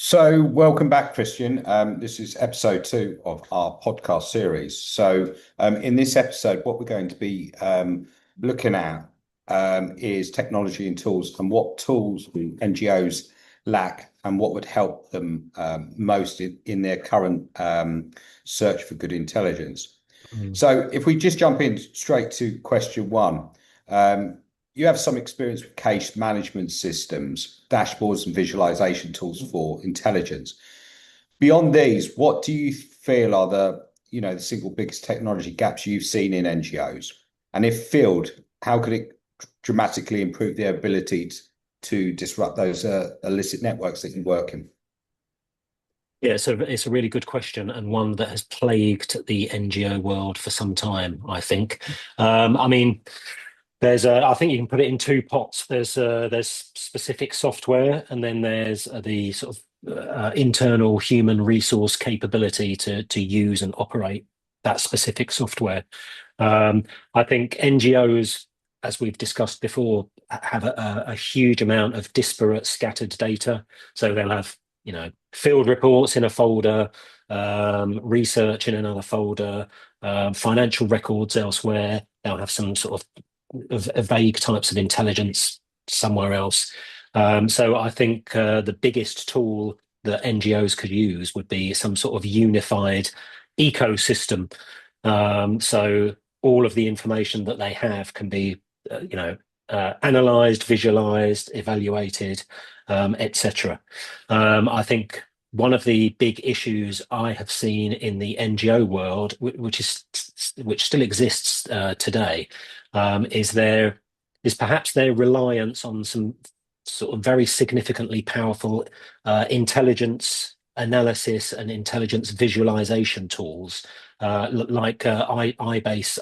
So, welcome back, Christian. This is episode 2 of our podcast series. In this episode, what we're going to be looking at is technology and tools, and what tools NGOs lack, and what would help them most in their current search for good intelligence. Mm. So, if we just jump in straight to question one, you have some experience with case management systems, dashboards, and visualization tools for intelligence. Beyond these, what do you feel are the single biggest technology gaps you've seen in NGOs? And if filled, how could it dramatically improve their ability to disrupt those illicit networks that you work in? Yeah, so it's a really good question, and one that has plagued the NGO world for some time, I think. I mean, I think you can put it in two pots. There's specific software, and then there's the sort of internal human resource capability to use and operate that specific software. I think NGOs, as we've discussed before, have a huge amount of disparate, scattered data. So they'll have, field reports in a folder, research in another folder, financial records elsewhere. They'll have some sort of vague types of intelligence somewhere else. So I think the biggest tool that NGOs could use would be some sort of unified ecosystem. So all of the information that they have can be, analysed, visualised, evaluated, etc. I think one of the big issues I have seen in the NGO world, which still exists today, is perhaps their reliance on some sort of very significantly powerful intelligence analysis and intelligence visualization tools like IBase,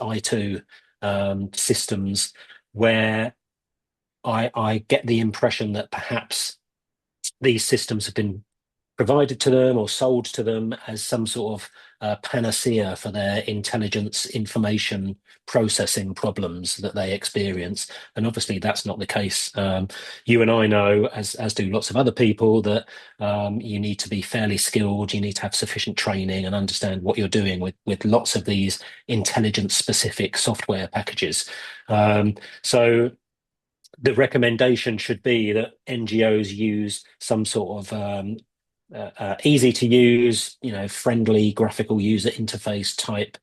I2 systems, where I get the impression that perhaps these systems have been provided to them or sold to them as some sort of panacea for their intelligence information processing problems that they experience. And obviously that's not the case. You and I know, as do lots of other people, that you need to be fairly skilled, you need to have sufficient training and understand what you're doing with lots of these intelligence specific software packages. So the recommendation should be that NGOs use some sort of easy to use, friendly graphical user interface type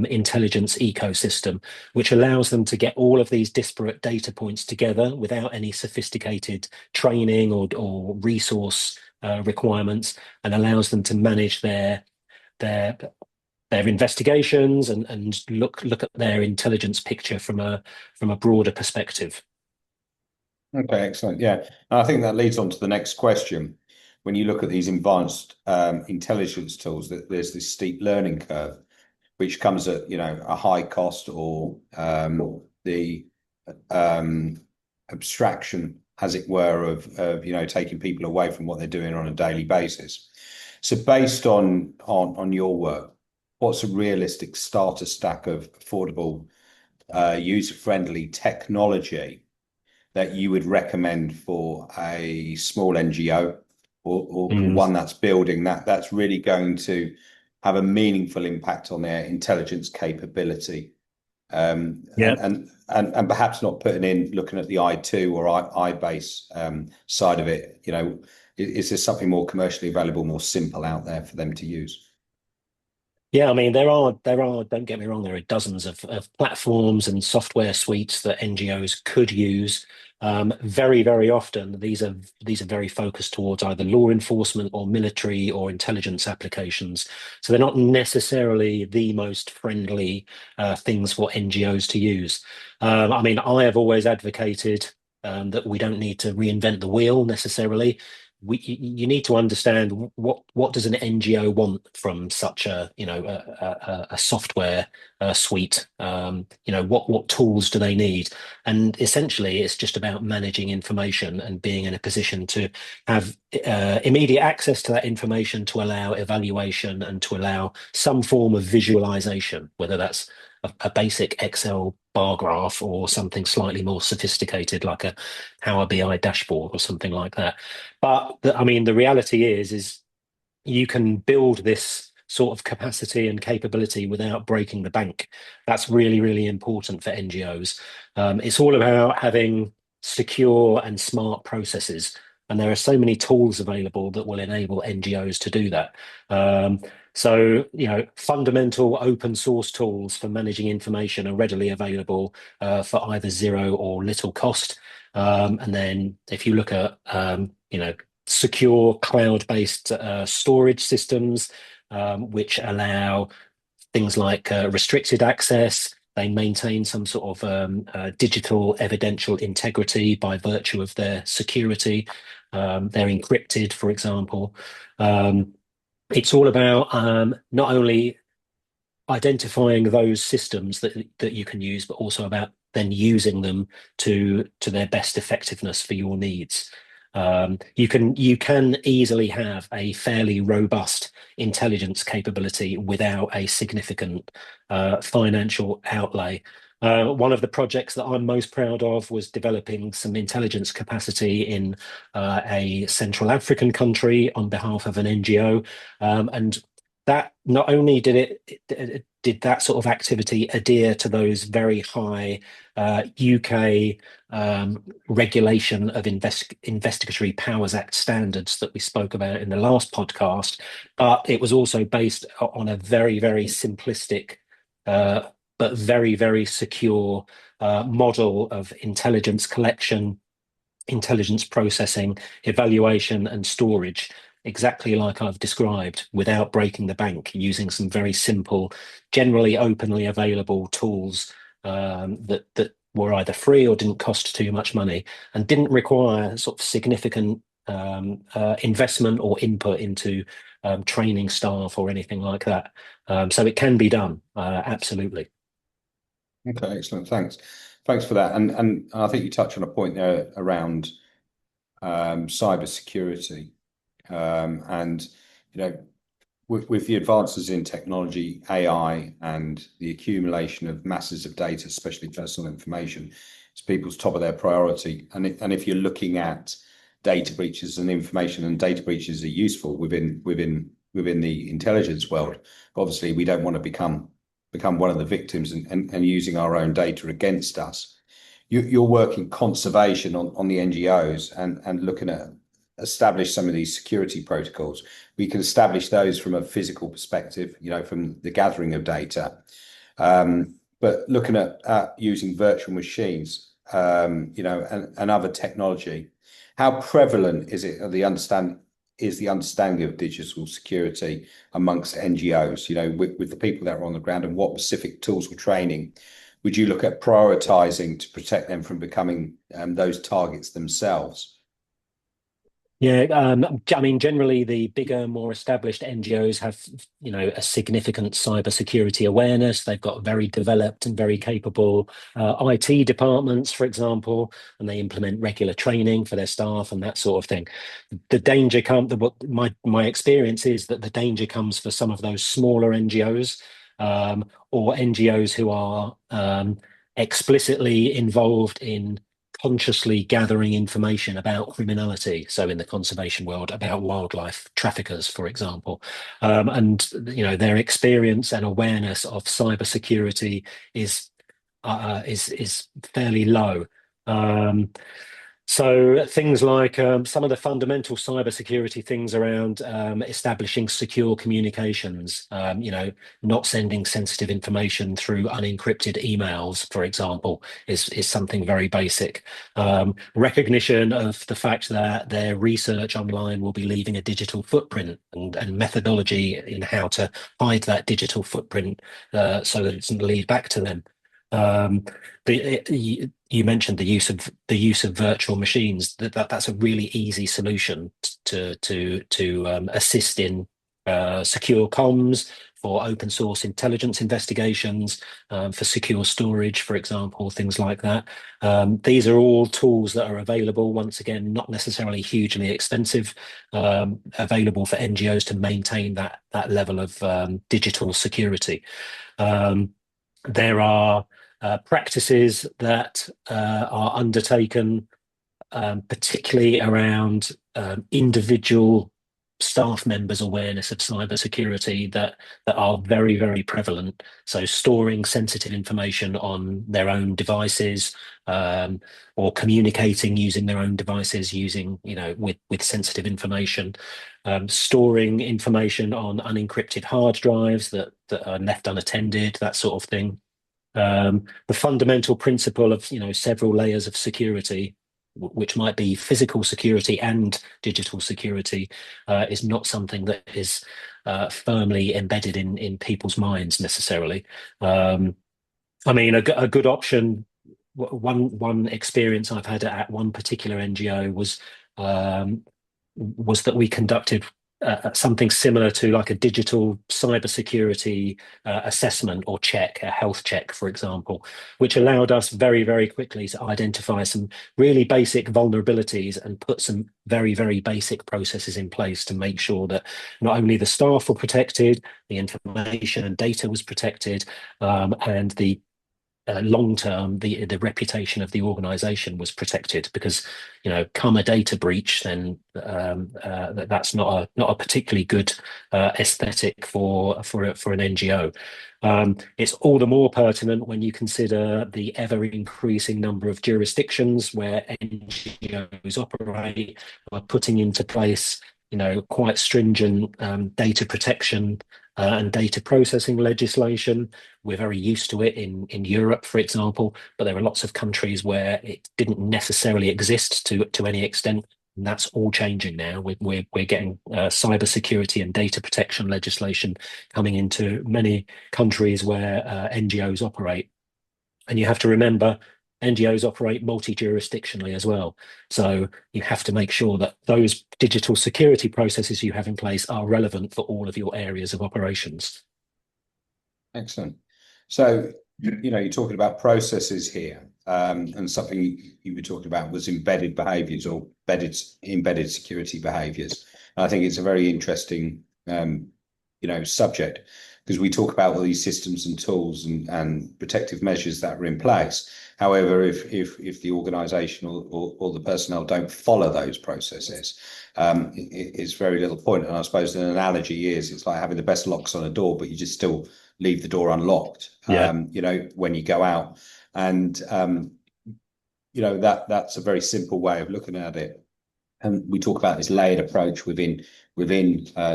intelligence ecosystem, which allows them to get all of these disparate data points together without any sophisticated training or resource requirements, and allows them to manage their investigations and look at their intelligence picture from a broader perspective. Okay, excellent. Yeah, and I think that leads on to the next question. When you look at these advanced intelligence tools, that there's this steep learning curve, which comes at a high cost, or the abstraction, as it were, of taking people away from what they're doing on a daily basis. So, based on your work, what's a realistic starter stack of affordable, user-friendly technology that you would recommend for a small NGO, or one that's building that's really going to have a meaningful impact on their intelligence capability, and perhaps not looking at the I2 or IBase side of it? Is there something more commercially available, more simple out there for them to use? Yeah, I mean, there are, don't get me wrong, there are dozens of platforms and software suites that NGOs could use. Very, very often, these are very focused towards either law enforcement or military or intelligence applications. So they're not necessarily the most friendly things for NGOs to use. I mean, I have always advocated that we don't need to reinvent the wheel necessarily. You need to understand what does an NGO want from such a software suite. What tools do they need? And essentially, it's just about managing information and being in a position to have immediate access to that information, to allow evaluation and to allow some form of visualization, whether that's a basic Excel bar graph or something slightly more sophisticated like a Power BI dashboard or something like that. But I mean, the reality is you can build this sort of capacity and capability without breaking the bank. That's really, really important for NGOs. It's all about having secure and smart processes. And there are so many tools available that will enable NGOs to do that. So, fundamental open source tools for managing information are readily available for either zero or little cost. And then if you look at, secure cloud-based storage systems, which allow things like restricted access. They maintain some sort of digital evidential integrity by virtue of their security. They're encrypted, for example. It's all about not only identifying those systems that you can use, but also about then using them to their best effectiveness for your needs. You can easily have a fairly robust intelligence capability without a significant financial outlay. One of the projects that I'm most proud of was developing some intelligence capacity in a Central African country on behalf of an NGO, and that not only did that sort of activity adhere to those very high UK regulation of Investigatory Powers Act standards that we spoke about in the last podcast, but it was also based on a very, very simplistic but very, very secure model of intelligence collection, intelligence processing, evaluation, and storage, exactly like I've described, without breaking the bank, using some very simple, generally openly available tools that were either free or didn't cost too much money and didn't require sort of significant investment or input into training staff or anything like that. So it can be done, absolutely. Okay, excellent. Thanks for that. And I think you touched on a point there around cyber security. And with the advances in technology, AI, and the accumulation of masses of data, especially personal information, it's people's top of their priority. And if you're looking at data breaches and information, and data breaches are useful within the intelligence world, obviously we don't want to become one of the victims and using our own data against us. You're working conservation on the NGOs and looking at establish some of these security protocols. We can establish those from a physical perspective, from the gathering of data. But looking at using virtual machines, and other technology, how prevalent is it? The understanding of digital security amongst NGOs, with the people that are on the ground, and what specific tools or training would you look at prioritizing to protect them from becoming those targets themselves? Yeah, I mean, generally, the bigger, more established NGOs have, a significant cybersecurity awareness. They've got very developed and very capable IT departments, for example, and they implement regular training for their staff and that sort of thing. The danger my experience is that the danger comes for some of those smaller NGOs, or NGOs who are explicitly involved in consciously gathering information about criminality. So in the conservation world, about wildlife traffickers, for example, and their experience and awareness of cybersecurity is fairly low. So things like some of the fundamental cybersecurity things around establishing secure communications, not sending sensitive information through unencrypted emails, for example, is something very basic. Recognition of the fact that their research online will be leaving a digital footprint, and methodology in how to hide that digital footprint so that it doesn't lead back to them. You mentioned the use of virtual machines. That's a really easy solution to assist in secure comms, for open source intelligence investigations, for secure storage, for example, things like that. These are all tools that are available, once again, not necessarily hugely expensive, available for NGOs to maintain that level of digital security. There are practices that are undertaken, particularly around individual staff members' awareness of cybersecurity that are very, very prevalent. So storing sensitive information on their own devices, or communicating using their own devices, using, with sensitive information, storing information on unencrypted hard drives that are left unattended, that sort of thing. The fundamental principle of, several layers of security, which might be physical security and digital security, is not something that is firmly embedded in people's minds necessarily. I mean, a good option. One experience I've had at one particular NGO was that we conducted something similar to like a digital cybersecurity assessment or check, a health check, for example, which allowed us very, very quickly to identify some really basic vulnerabilities and put some very, very basic processes in place to make sure that not only the staff were protected, the information and data was protected, and the long term, the reputation of the organisation was protected. Because, come a data breach, then that's not a particularly good aesthetic for an NGO. It's all the more pertinent when you consider the ever increasing number of jurisdictions where NGOs operate, by putting into place, quite stringent data protection and data processing legislation. We're very used to it in Europe, for example, but there are lots of countries where it didn't necessarily exist to any extent. And that's all changing now. We're getting cybersecurity and data protection legislation coming into many countries where NGOs operate. And you have to remember, NGOs operate multi-jurisdictionally as well. So you have to make sure that those digital security processes you have in place are relevant for all of your areas of operations. Excellent. So, you're talking about processes here, and something you were talking about was embedded behaviors or embedded security behaviors. And I think it's a very interesting, subject, because we talk about all these systems and tools and protective measures that are in place. However, if the organisation or the personnel don't follow those processes, it's very little point. And I suppose an analogy is, it's like having the best locks on a door, but you just still leave the door unlocked. Yeah. When you go out, and that's a very simple way of looking at it. And we talk about this layered approach within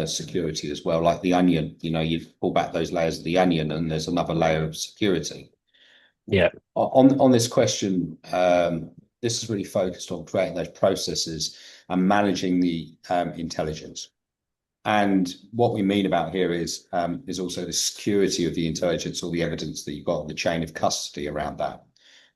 security as well, like the onion. You pull back those layers of the onion, and there's another layer of security. Yeah. On this question, this is really focused on creating those processes and managing the intelligence. And what we mean about here is also the security of the intelligence, or the evidence that you've got, the chain of custody around that.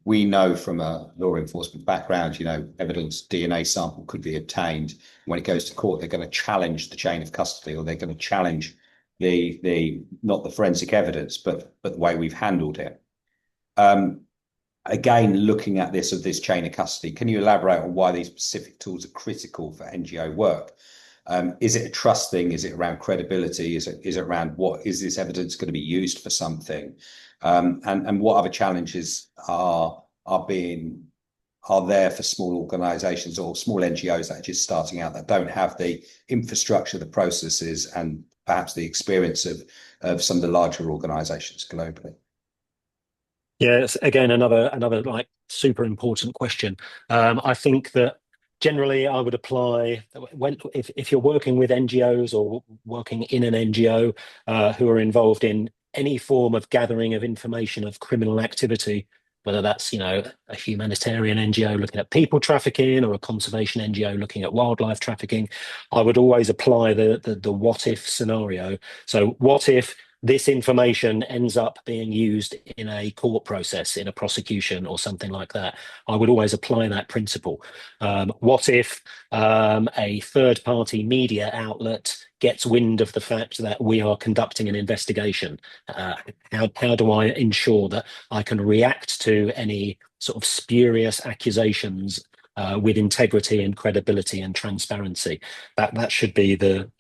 We know from a law enforcement background, evidence, DNA sample could be obtained. When it goes to court, they're going to challenge the chain of custody, or they're going to challenge the not the forensic evidence, but the way we've handled it. Again, looking at this chain of custody, can you elaborate on why these specific tools are critical for NGO work? Is it a trust thing? Is it around credibility? Is it around what is this evidence going to be used for something? And what other challenges are there for small organisations or small NGOs that are just starting out, that don't have the infrastructure, the processes, and perhaps the experience of some of the larger organisations globally? Yeah, it's, again, another like super important question. I think that generally I would apply, if you're working with NGOs or working in an NGO who are involved in any form of gathering of information of criminal activity, whether that's, a humanitarian NGO looking at people trafficking, or a conservation NGO looking at wildlife trafficking, I would always apply the what if scenario. So what if this information ends up being used in a court process, in a prosecution or something like that? I would always apply that principle. What if a third-party media outlet gets wind of the fact that we are conducting an investigation? How do I ensure that I can react to any sort of spurious accusations with integrity and credibility and transparency? That should be the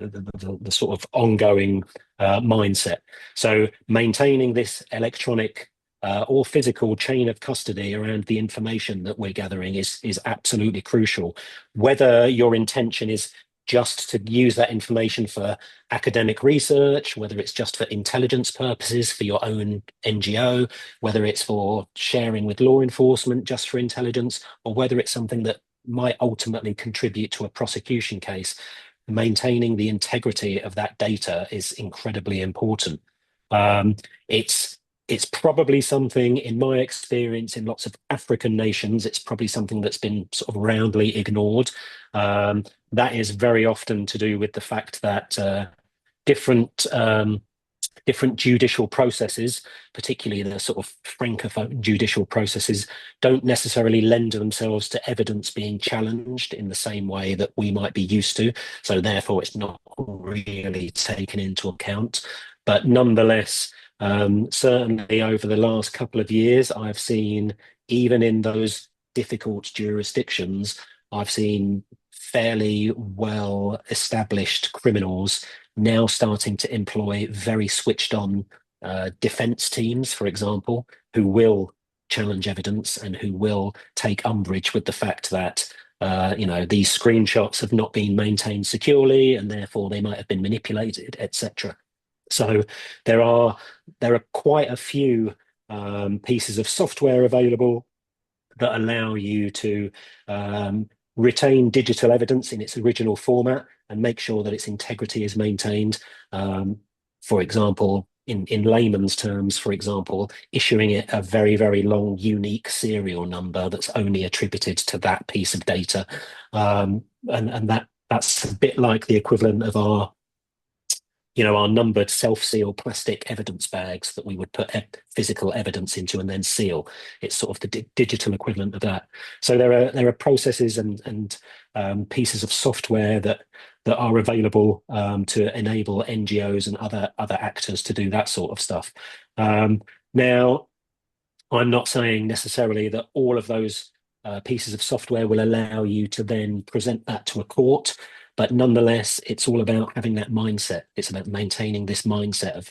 sort of ongoing mindset. So maintaining this electronic or physical chain of custody around the information that we're gathering is absolutely crucial. Whether your intention is just to use that information for academic research, whether it's just for intelligence purposes for your own NGO, whether it's for sharing with law enforcement just for intelligence, or whether it's something that might ultimately contribute to a prosecution case, maintaining the integrity of that data is incredibly important. Um, it's it's probably something, in my experience, in lots of African nations, it's probably something that's been sort of roundly ignored. That is very often to do with the fact that different different judicial processes, particularly the sort of francophone judicial processes, don't necessarily lend themselves to evidence being challenged in the same way that we might be used to. So therefore, it's not really taken into account. But nonetheless, certainly over the last couple of years, I've seen, even in those difficult jurisdictions, I've seen fairly well established criminals now starting to employ very switched on defense teams, for example, who will challenge evidence and who will take umbrage with the fact that these screenshots have not been maintained securely and therefore they might have been manipulated, etc. So there are quite a few pieces of software available that allow you to retain digital evidence in its original format and make sure that its integrity is maintained. For example, in layman's terms, for example, issuing it a very, very long, unique serial number that's only attributed to that piece of data. And that's a bit like the equivalent of our numbered self-seal plastic evidence bags that we would put physical evidence into and then seal. It's sort of the digital equivalent of that. So there are processes and pieces of software that are available to enable NGOs and other actors to do that sort of stuff. Now, I'm not saying necessarily that all of those pieces of software will allow you to then present that to a court. But nonetheless, it's all about having that mindset. It's about maintaining this mindset of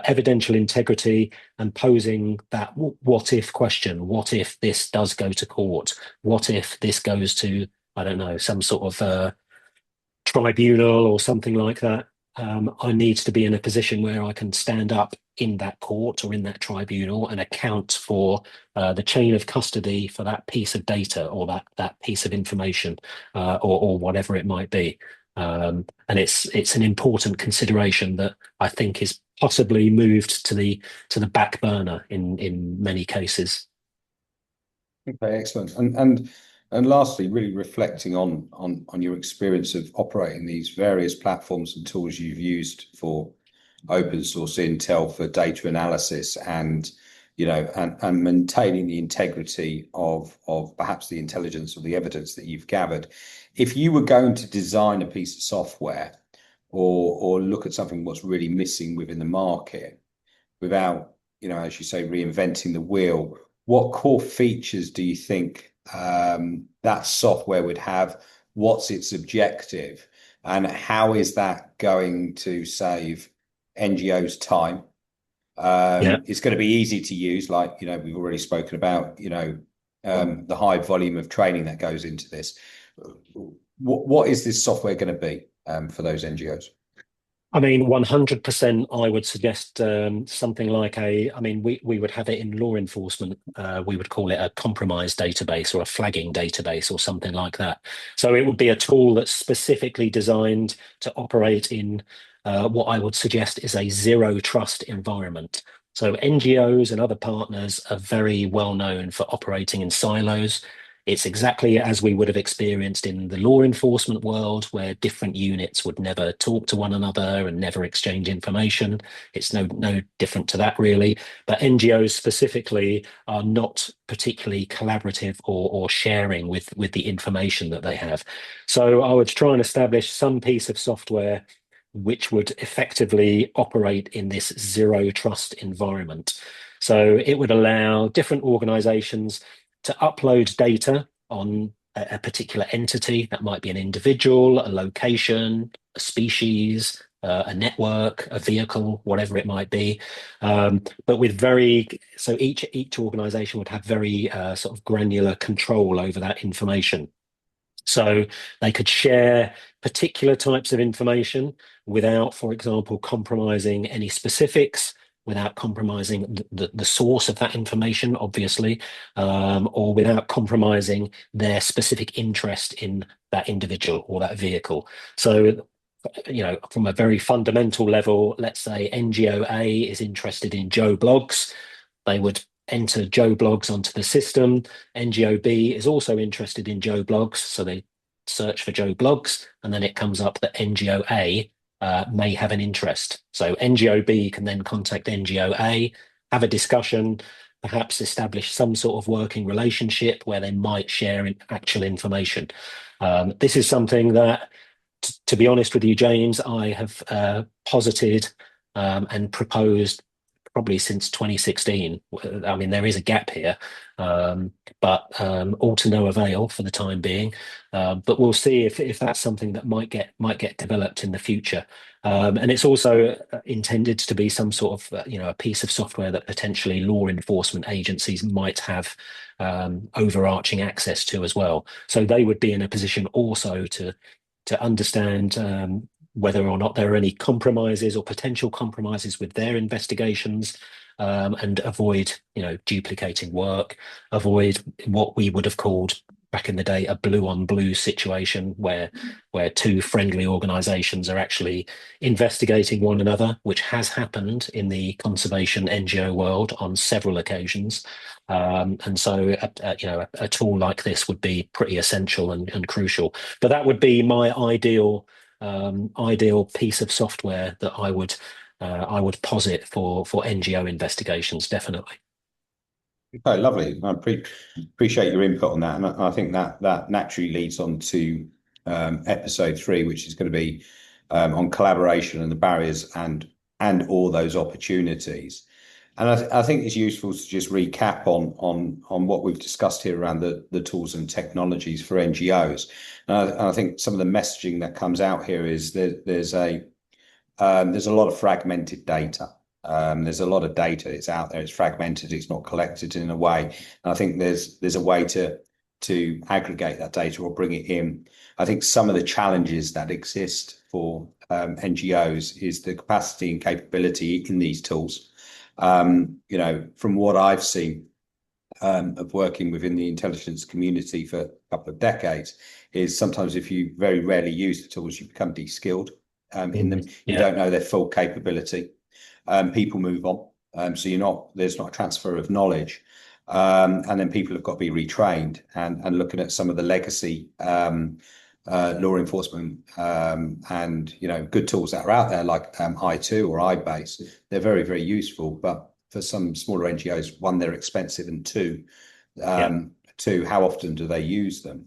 evidential integrity and posing that what if question. What if this does go to court? What if this goes to, I don't know, some sort of tribunal or something like that? I need to be in a position where I can stand up in that court or in that tribunal and account for the chain of custody for that piece of data or that piece of information or whatever it might be. And it's an important consideration that I think is possibly moved to the back burner in many cases. Okay, excellent. And lastly, really reflecting on your experience of operating these various platforms and tools you've used for open source intel for data analysis and maintaining the integrity of perhaps the intelligence or the evidence that you've gathered. If you were going to design a piece of software or look at something what's really missing within the market without, as you say, reinventing the wheel, what core features do you think that software would have? What's its objective? And how is that going to save NGOs time? It's going to be easy to use, like, we've already spoken about, the high volume of training that goes into this. What is this software going to be for those NGOs? I mean, 100%, I would suggest something like we would have it in law enforcement. We would call it a compromise database or a flagging database or something like that. So it would be a tool that's specifically designed to operate in what I would suggest is a zero trust environment. So NGOs and other partners are very well known for operating in silos. It's exactly as we would have experienced in the law enforcement world, where different units would never talk to one another and never exchange information. It's no different to that, really. But NGOs specifically are not particularly collaborative or sharing with the information that they have. So I would try and establish some piece of software which would effectively operate in this zero trust environment. So it would allow different organizations to upload data on a particular entity. That might be an individual, a location, a species, a network, a vehicle, whatever it might be. But with so each organization would have very sort of granular control over that information. So they could share particular types of information without, for example, compromising any specifics, without compromising the source of that information, obviously, or without compromising their specific interest in that individual or that vehicle. So, from a very fundamental level, let's say NGO A is interested in Joe blogs, they would enter Joe blogs onto the system. NGO B is also interested in Joe blogs, so they search for Joe blogs, and then it comes up that NGO A may have an interest. So NGO B can then contact NGO A, have a discussion, perhaps establish some sort of working relationship where they might share actual information. This is something that, to be honest with you, James, I have posited and proposed probably since 2016. I mean, there is a gap here, but all to no avail for the time being. But we'll see if that's something that might get developed in the future. And it's also intended to be some sort of a piece of software that potentially law enforcement agencies might have overarching access to as well. So they would be in a position also to understand whether or not there are any compromises or potential compromises with their investigations, and avoid, duplicating work, avoid what we would have called back in the day a blue on blue situation where two friendly organizations are actually investigating one another, which has happened in the conservation NGO world on several occasions. And so, a tool like this would be pretty essential and crucial. But that would be my ideal piece of software that I would posit for NGO investigations, definitely. Okay, lovely. I appreciate your input on that, and I think that naturally leads on to episode 3, which is going to be on collaboration and the barriers and all those opportunities. And I think it's useful to just recap on what we've discussed here around the tools and technologies for NGOs. And I think some of the messaging that comes out here is there's a lot of fragmented data. There's a lot of data. It's out there. It's fragmented. It's not collected in a way. And I think there's a way to aggregate that data or bring it in. I think some of the challenges that exist for NGOs is the capacity and capability in these tools. From what I've seen of working within the intelligence community for a couple of decades, is sometimes if you very rarely use the tools, you become de-skilled in them. You don't know their full capability. People move on, so there's not a transfer of knowledge, and then people have got to be retrained. And looking at some of the legacy law enforcement and good tools that are out there like I2 or iBase, they're very, very useful. But for some smaller NGOs, one, they're expensive, and two, how often do they use them?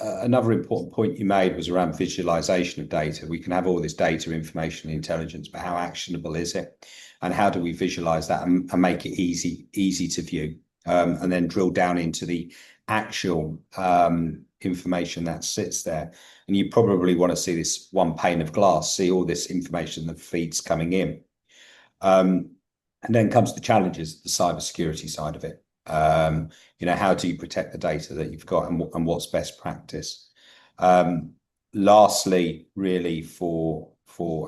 Another important point you made was around visualization of data. We can have all this data, information, intelligence, but how actionable is it? And how do we visualize that and make it easy to view? And then drill down into the actual information that sits there. And you probably want to see this one pane of glass, see all this information that feeds coming in. And then comes the challenges, the cybersecurity side of it. How do you protect the data that you've got, and what's best practice? Lastly, really for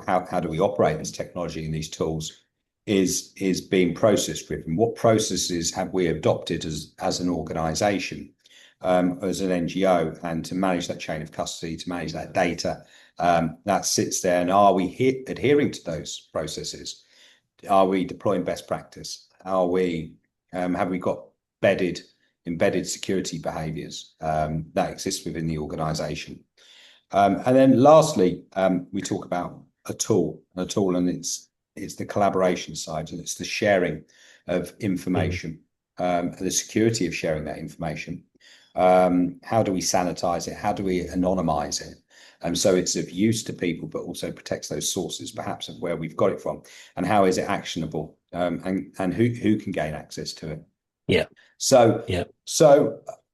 how do we operate this technology and these tools is being process driven. What processes have we adopted as an organization, as an NGO, and to manage that chain of custody, to manage that data that sits there, and are we adhering to those processes? Are we deploying best practice? Have we got embedded security behaviors that exist within the organization? And then lastly, we talk about a tool, and it's the collaboration side, and it's the sharing of information, the security of sharing that information. How do we sanitize it? How do we anonymize it? So it's of use to people, but also protects those sources, perhaps, of where we've got it from, and how is it actionable, and who can gain access to it. Yeah. So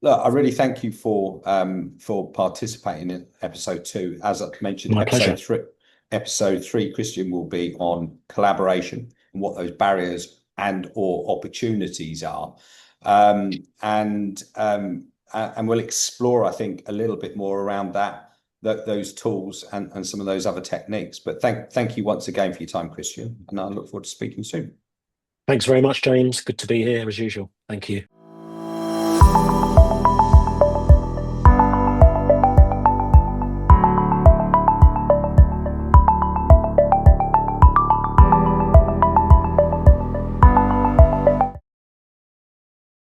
look, I really thank you for participating in episode 2. As I mentioned, My pleasure. Episode 3, Christian, will be on collaboration and what those barriers and or opportunities are. And we'll explore, I think, a little bit more around those tools and some of those other techniques. But thank you once again for your time, Christian, and I look forward to speaking soon. Thanks very much, James. Good to be here as usual. Thank you.